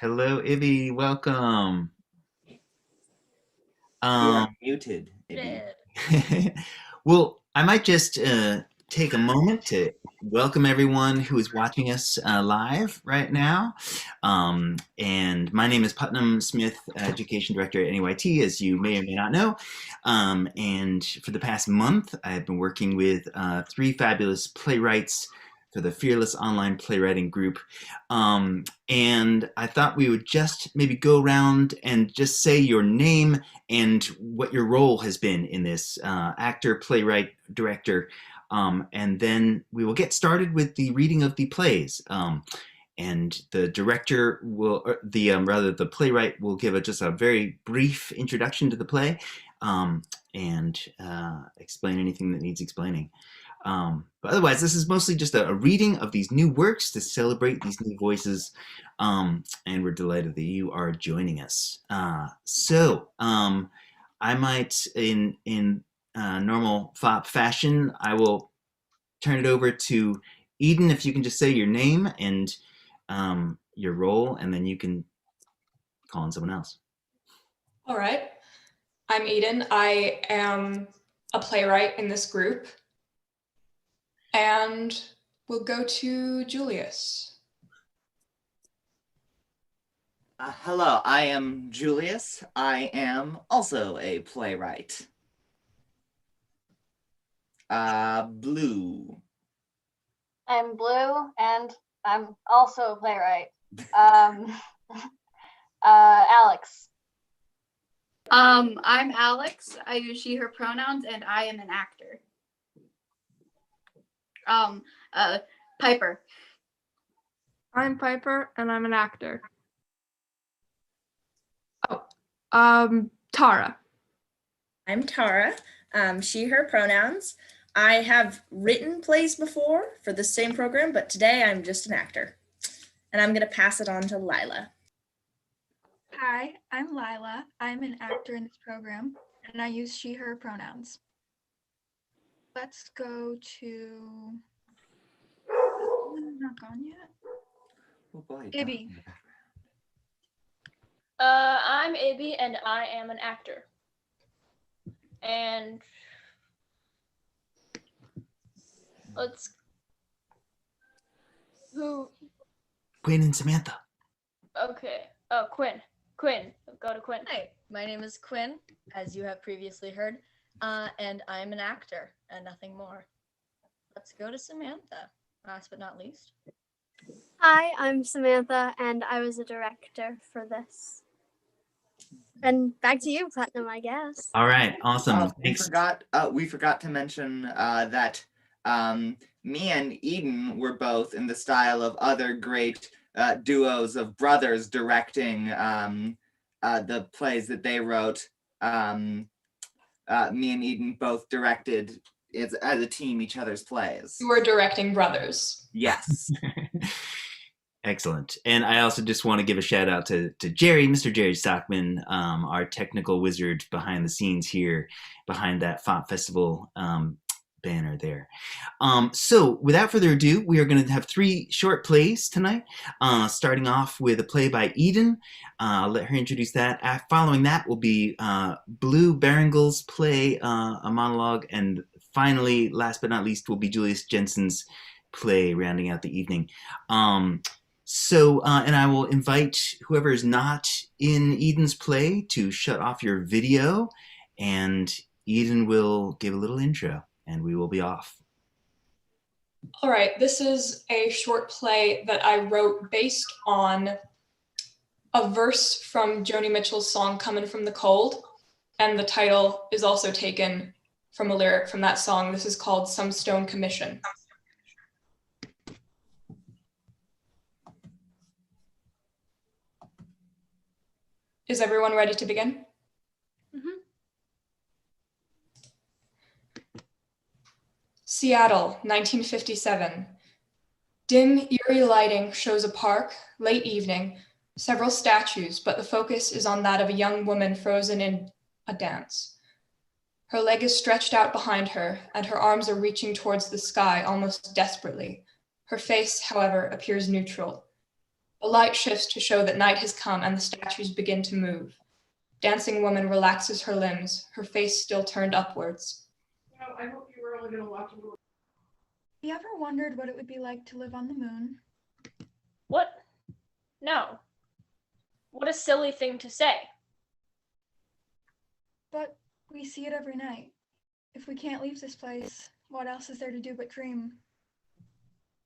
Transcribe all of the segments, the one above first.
Hello, Ibby. Welcome. You're Um, muted, Ibby. Did. well, I might just take a moment to welcome everyone who is watching us live right now. And my name is Putnam Smith, Education Director at NEYT, as you may or may not know. And for the past month, I've been working with three fabulous playwrights for the Fearless Online Playwriting Group. And I thought we would just maybe go around and just say your name and what your role has been in this actor, playwright, director. And then we will get started with the reading of the plays. And the director will, or the playwright will give just a very brief introduction to the play and explain anything that needs explaining. But otherwise, this is mostly just a reading of these new works to celebrate these new voices, and we're delighted that you are joining us. I might, in normal FOP fashion, I will turn it over to Eden. If you can just say your name and your role, and then you can call on someone else. All right. I'm Eden. I am a playwright in this group. And we'll go to Julius. Hello, I am Julius. I am also a playwright. Blue. I'm Blue, and I'm also a playwright. Alex. I'm Alex. I use she, her pronouns, and I am an actor. Piper. I'm Piper, and I'm an actor. Tara. I'm Tara. She, her pronouns. I have written plays before for the same program, but today I'm just an actor. And I'm going to pass it on to Lila. Hi, I'm Lila. I'm an actor in this program, and I use she, her pronouns. Let's go to... not gone yet. Oh boy. Ibby. I'm Ibby, and I am an actor. And who? Quinn and Samantha. Okay. Oh, Quinn. Quinn. Go to Quinn. Hi, my name is Quinn, as you have previously heard, and I'm an actor and nothing more. Let's go to Samantha, last but not least. Hi, I'm Samantha, and I was a director for this. And back to you, Putnam, I guess. All right, awesome. We forgot to mention that me and Eden were both in the style of other great duos of brothers directing the plays that they wrote. Me and Eden both directed as a team each other's plays. You were directing brothers. Yes. Excellent. And I also just want to give a shout out to Jerry, Mr. Jerry Stockman, our technical wizard behind the scenes here, behind that FOP Festival banner there. So without further ado, we are going to have three short plays tonight, starting off with a play by Eden. I'll let her introduce that. Following that will be Blue Berengel's play, a monologue, and finally, last but not least, will be Julius Jensen's play rounding out the evening. And I will invite whoever is not in Eden's play to shut off your video, and Eden will give a little intro, and we will be off. All right, this is a short play that I wrote based on a verse from Joni Mitchell's song, Comin' from the Cold, and the title is also taken from a lyric from that song. This is called Some Stone Commission. Is everyone ready to begin? Mm-hmm. Seattle, 1957. Dim, eerie lighting shows a park, late evening, several statues, but the focus is on that of a young woman frozen in a dance. Her leg is stretched out behind her, and her arms are reaching towards the sky almost desperately. Her face, however, appears neutral. The light shifts to show that night has come and the statues begin to move. Dancing woman relaxes her limbs, her face still turned upwards. I hope you were only going to watch a little. Have you ever wondered what it would be like to live on the moon? What? No. What a silly thing to say. But we see it every night. If we can't leave this place, what else is there to do but dream?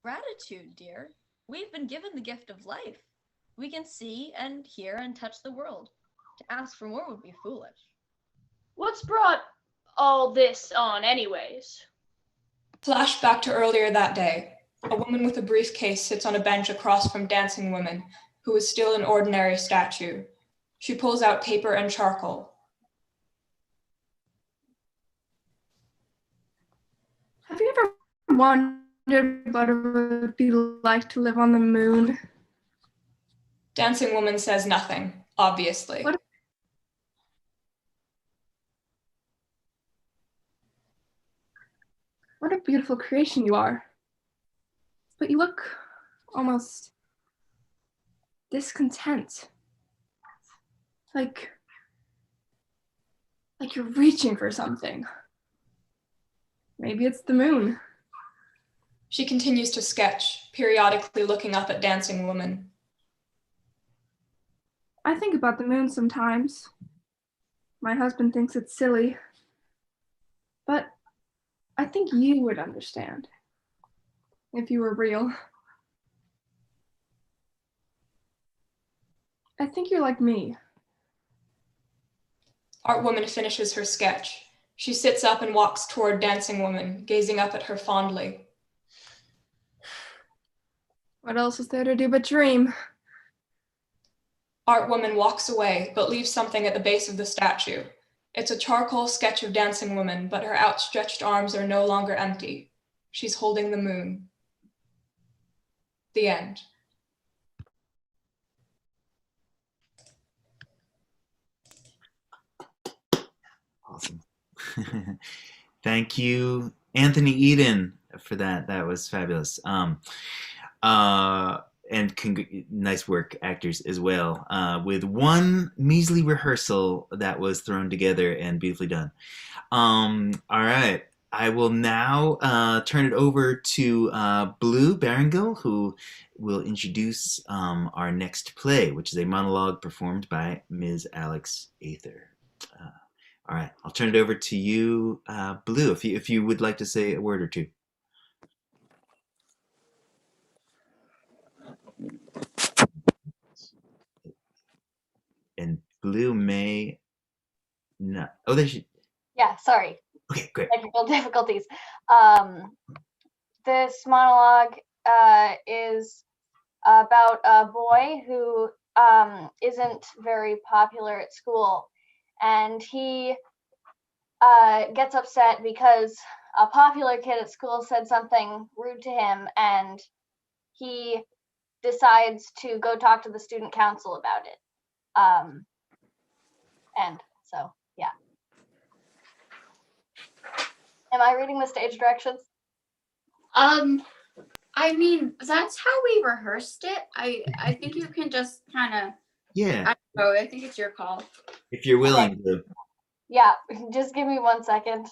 Gratitude, dear. We've been given the gift of life. We can see and hear and touch the world. To ask for more would be foolish. What's brought all this on anyways? Flash back to earlier that day. A woman with a briefcase sits on a bench across from Dancing Woman, who is still an ordinary statue. She pulls out paper and charcoal. Have you ever wondered what it would be like to live on the moon? Dancing Woman says nothing, obviously. What a beautiful creation you are. But you look almost discontent. Like you're reaching for something. Maybe it's the moon. She continues to sketch, periodically looking up at Dancing Woman. I think about the moon sometimes. My husband thinks it's silly. But I think you would understand if you were real. I think you're like me. Art Woman finishes her sketch. She sits up and walks toward Dancing Woman, gazing up at her fondly. What else is there to do but dream? Art Woman walks away, but leaves something at the base of the statue. It's a charcoal sketch of Dancing Woman, but her outstretched arms are no longer empty. She's holding the moon. The end. Awesome. Thank you, Anthony Eden, for that. That was fabulous. And nice work, actors, as well. With one measly rehearsal that was thrown together and beautifully done. All right. I will now turn it over to Blue Berengill, who will introduce our next play, which is a monologue performed by Ms. Alex Ather. All right, I'll turn it over to you, Blue, if you would like to say a word or two. And Blue may not. Oh, there she. Yeah, sorry. Okay, great. Technical difficulties. This monologue is about a boy who isn't very popular at school, and he gets upset because a popular kid at school said something rude to him, and he decides to go talk to the student council about it. And so, yeah. Am I reading the stage directions? I mean, that's how we rehearsed it. I think you can just kind of. Yeah. I don't know. I think it's your call. If you're willing to. Yeah, just give me 1 second.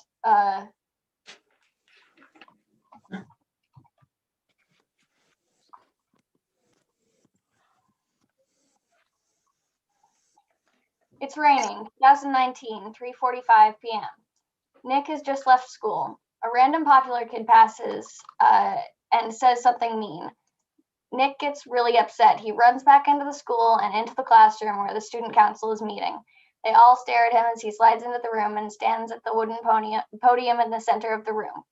It's raining, 2019, 3:45 p.m. Nick has just left school. A random popular kid passes and says something mean. Nick gets really upset. He runs back into the school and into the classroom where the student council is meeting. They all stare at him as he slides into the room and stands at the wooden podium in the center of the room.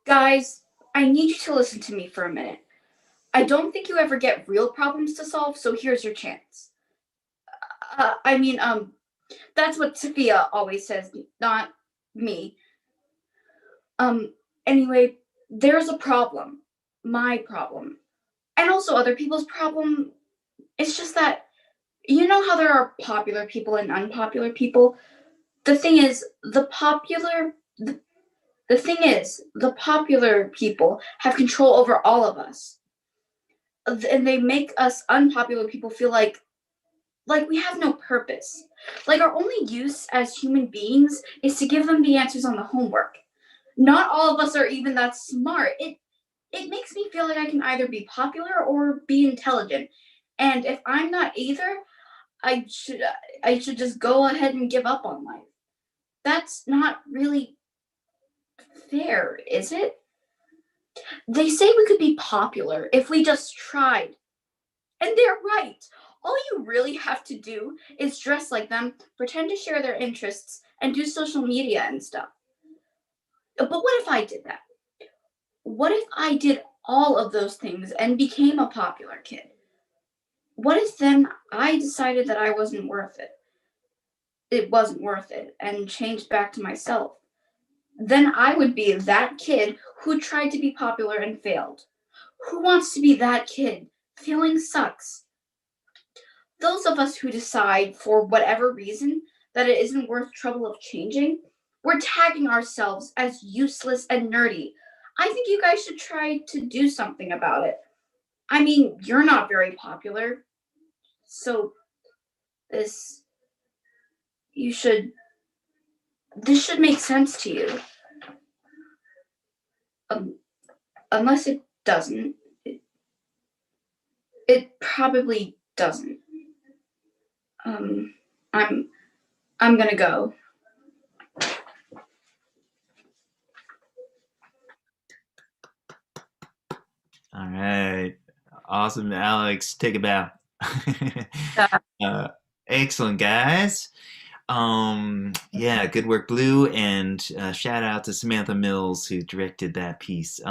Guys, I need you to listen to me for a minute. I don't think you ever get real problems to solve, so here's your chance. That's what Sophia always says, not me. Anyway, there's a problem. My problem. And also other people's problem. It's just that, you know how there are popular people and unpopular people? The thing is, the The thing is, the popular people have control over all of us. And they make us unpopular people feel like we have no purpose. Like our only use as human beings is to give them the answers on the homework. Not all of us are even that smart. It makes me feel like I can either be popular or be intelligent. And if I'm not either, I should just go ahead and give up on life. That's not really fair, is it? They say we could be popular if we just tried. And they're right. All you really have to do is dress like them, pretend to share their interests, and do social media and stuff. But what if I did that? What if I did all of those things and became a popular kid? What if then I decided that I wasn't worth it? It wasn't worth it and changed back to myself. Then I would be that kid who tried to be popular and failed. Who wants to be that kid? Failing sucks. Those of us who decide, for whatever reason, that it isn't worth trouble of changing, we're tagging ourselves as useless and nerdy. I think you guys should try to do something about it. I mean, you're not very popular, so this should make sense to you. Unless it doesn't. It probably doesn't. I'm gonna go. All right. Awesome, Alex. Take a bow. Excellent, guys. Yeah, good work, Blue, and shout out to Samantha Mills who directed that piece.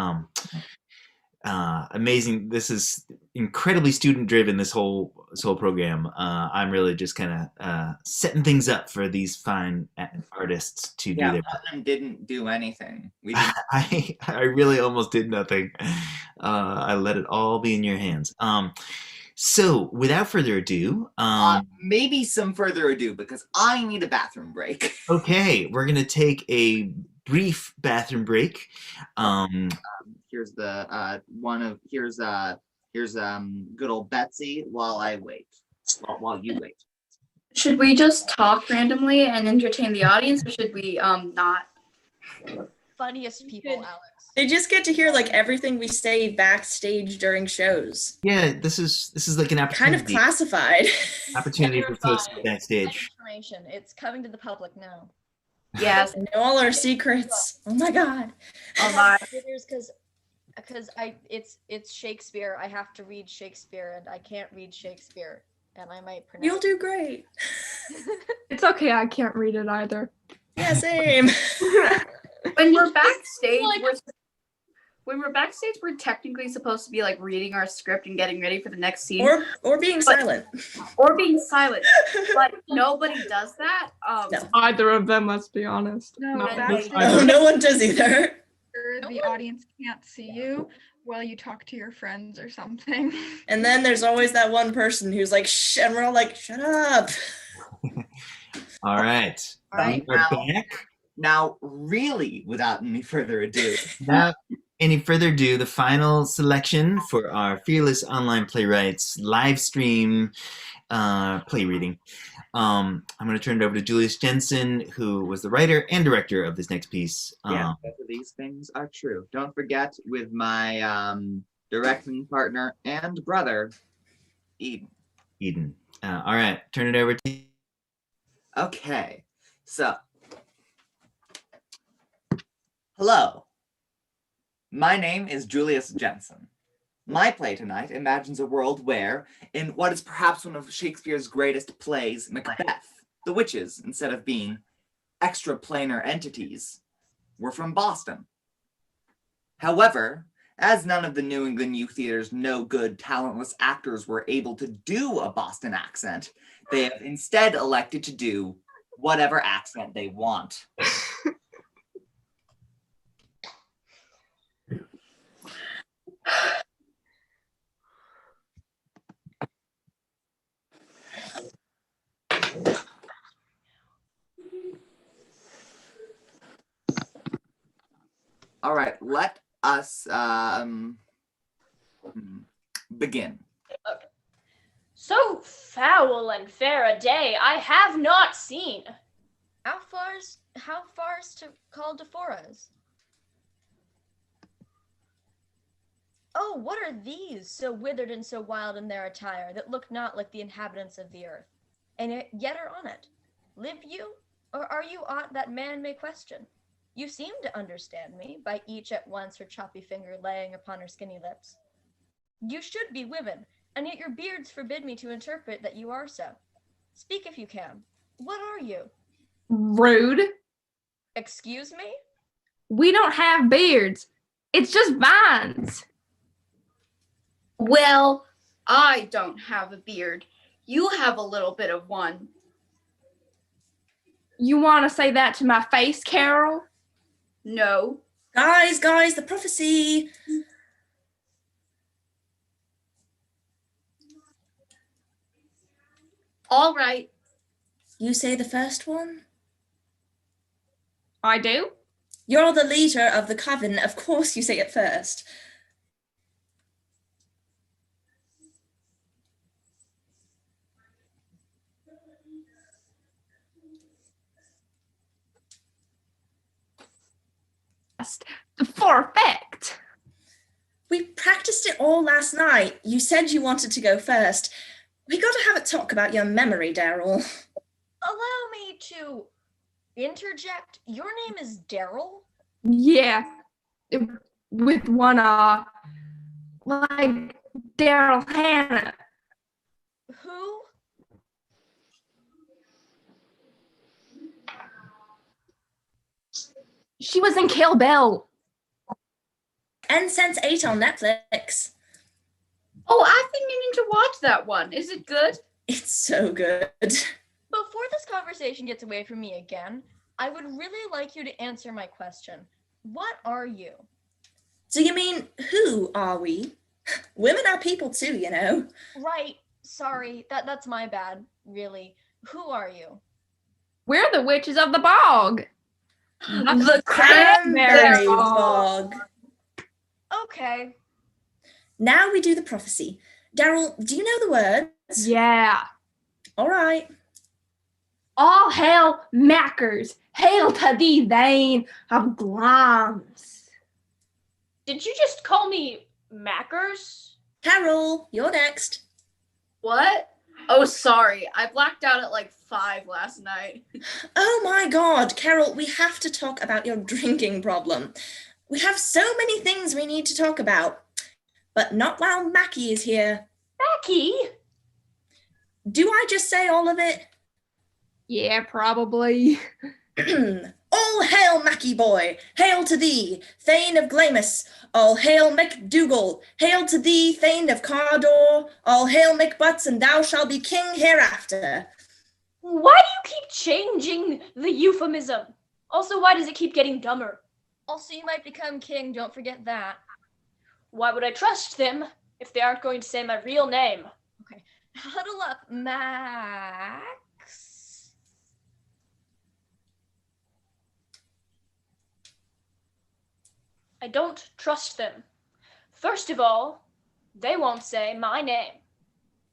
Amazing. This is incredibly student driven, this whole program. I'm really just kind of setting things up for these fine artists to do their Putnam didn't do anything. We I really almost did nothing. I let it all be in your hands. So without further ado, maybe some further ado because I need a bathroom break. Okay, we're gonna take a brief bathroom break. Here's the here's good old Betsy while I wait. While you wait. Should we just talk randomly and entertain the audience, or should we not? Funniest people, Alex. They just get to hear like everything we say backstage during shows. Yeah, this is like an opportunity. Kind of classified. Opportunity for folks to go backstage. Information. It's coming to the public now. Yes, and all our secrets. Oh my god. Oh my. Because it's Shakespeare. I have to read Shakespeare, and I can't read Shakespeare, and I might pronounce. You'll do great. It's okay. I can't read it either. Yeah, same. When we're backstage, we're technically supposed to be like reading our script and getting ready for the next scene, or being silent, but nobody does that. No. Either of them, let's be honest. No, no one does either. The audience can't see you while you talk to your friends or something. And then there's always that one person who's like, shh, and we're all like, shut up. All right. We're back. Now, really, without any further ado. Without any further ado, the final selection for our Fearless Online Playwrights live stream play reading. I'm going to turn it over to Julius Jensen, who was the writer and director of this next piece. Yeah, both of these things are true. Don't forget, with my directing partner and brother, Eden. All right, turn it over to you. Okay, so. Hello. My name is Julius Jensen. My play tonight imagines a world where, in what is perhaps one of Shakespeare's greatest plays, Macbeth, the witches, instead of being extraplanar entities, were from Boston. However, as none of the New England youth theater's no-good, talentless actors were able to do a Boston accent, they have instead elected to do whatever accent they want. All right, let us begin. Okay. So foul and fair a day I have not seen. How far is to call to Foras? Oh, what are these, so withered and so wild in their attire, that look not like the inhabitants of the earth, and yet are on it? Live you, or are you aught that man may question? You seem to understand me, by each at once her choppy finger laying upon her skinny lips. You should be women, and yet your beards forbid me to interpret that you are so. Speak if you can. What are you? Rude. Excuse me? We don't have beards. It's just vines. Well, I don't have a beard. You have a little bit of one. You want to say that to my face, Carol? No. Guys, the prophecy. All right. You say the first one? I do. You're the leader of the coven. Of course you say it first. For effect. We practiced it all last night. You said you wanted to go first. We got to have a talk about your memory, Daryl. Allow me to interject. Your name is Daryl? Yeah. With one like Daryl Hannah. Who? She was in Kill Bill. And Sense 8 on Netflix. Oh, I've been meaning to watch that one. Is it good? It's so good. Before this conversation gets away from me again, I would really like you to answer my question. What are you? Do you mean, who are we? Women are people too, you know. Right. Sorry. That's my bad, really. Who are you? We're the witches of the bog. The Cranberry Bog. Okay. Now we do the prophecy. Daryl, do you know the words? Yeah. All right. All hail Mackers. Hail to thee, vein of Glams. Did you just call me Mackers? Carol, you're next. What? Oh, sorry. I blacked out at like 5 last night. Oh my God, Carol, we have to talk about your drinking problem. We have so many things we need to talk about, but not while Mackie is here. Mackie? Do I just say all of it? Yeah, probably. All hail Mackie boy, hail to thee, Thane of Glamis, all hail MacDougal, hail to thee, Thane of Cardor, all hail MacButts, and thou shalt be king hereafter. Why do you keep changing the euphemism? Also, why does it keep getting dumber? Also, you might become king, don't forget that. Why would I trust them if they aren't going to say my real name? Okay, huddle up, Max. I don't trust them. First of all, they won't say my name.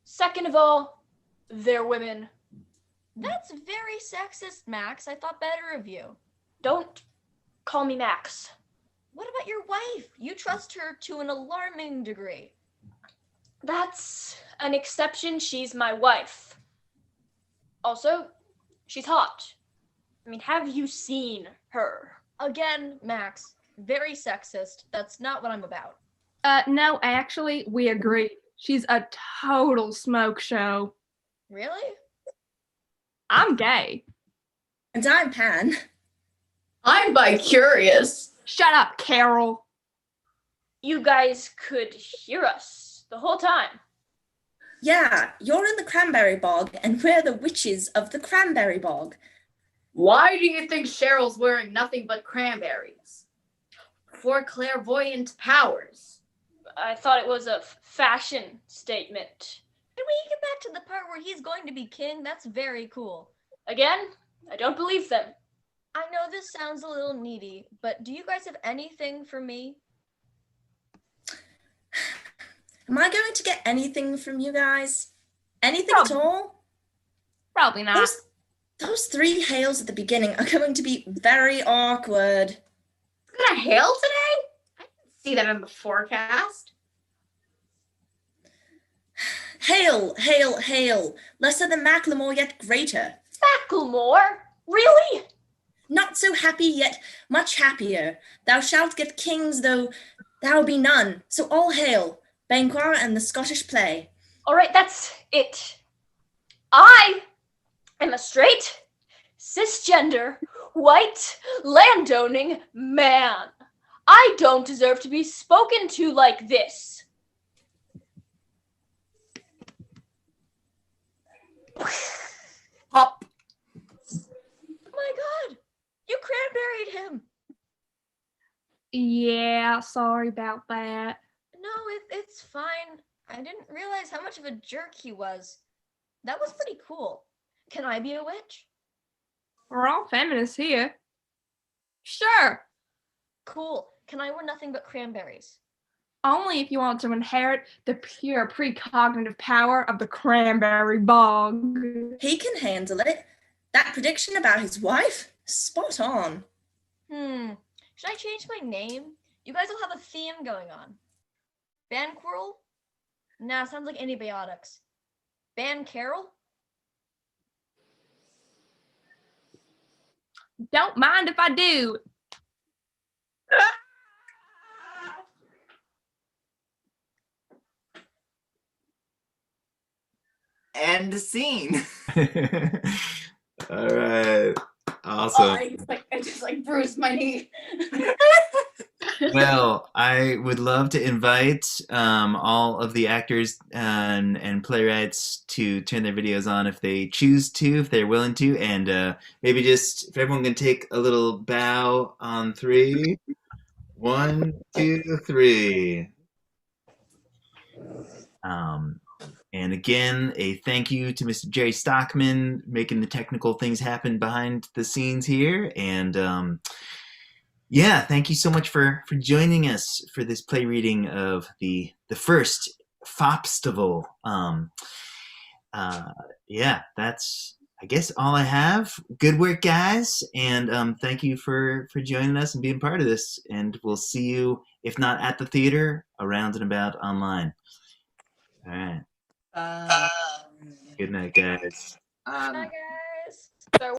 Second of all, they're women. That's very sexist, Max. I thought better of you. Don't call me Max. What about your wife? You trust her to an alarming degree. That's an exception. She's my wife. Also, she's hot. I mean, have you seen her? Again, Max, very sexist. That's not what I'm about. No, actually, we agree. She's a total smoke show. Really? I'm gay. And I'm Pan. I'm bi-curious. Shut up, Carol. You guys could hear us the whole time. Yeah, you're in the Cranberry Bog, and we're the witches of the Cranberry Bog. Why do you think Cheryl's wearing nothing but cranberries? For clairvoyant powers. I thought it was a fashion statement. Can we get back to the part where he's going to be king? That's very cool. Again, I don't believe them. I know this sounds a little needy, but do you guys have anything for me? Am I going to get anything from you guys? Anything at all? Probably not. Those 3 hails at the beginning are going to be very awkward. It's gonna hail today? I didn't see that in the forecast. Hail, hail, hail. Lesser than Macklemore, yet greater. Macklemore? Really? Not so happy, yet much happier. Thou shalt get kings, though thou be none. So all hail, Banquo and the Scottish play. All right, that's it. I am a straight, cisgender, white, landowning man. I don't deserve to be spoken to like this. Pop. Oh my god! You cranberried him! Yeah, sorry about that. No, it's fine. I didn't realize how much of a jerk he was. That was pretty cool. Can I be a witch? We're all feminists here. Sure. Cool. Can I wear nothing but cranberries? Only if you want to inherit the pure precognitive power of the cranberry bog. He can handle it. That prediction about his wife? Spot on. Should I change my name? You guys will have a theme going on. Banquirl? Nah, sounds like antibiotics. Ban Carol? Don't mind if I do. End scene. All right. Awesome. I just bruised my knee. Well, I would love to invite all of the actors and playwrights to turn their videos on if they choose to, if they're willing to, and maybe just if everyone can take a little bow on 3. 1, 2, 3. And again, a thank you to Mr. Jerry Stockman making the technical things happen behind the scenes here, and yeah, thank you so much for joining us for this play reading of the first Fopstival. Yeah, that's I guess all I have. Good work, guys, and thank you for joining us and being part of this. And we'll see you, if not at the theater, around and about online. All right. Good night, guys. Bye, guys.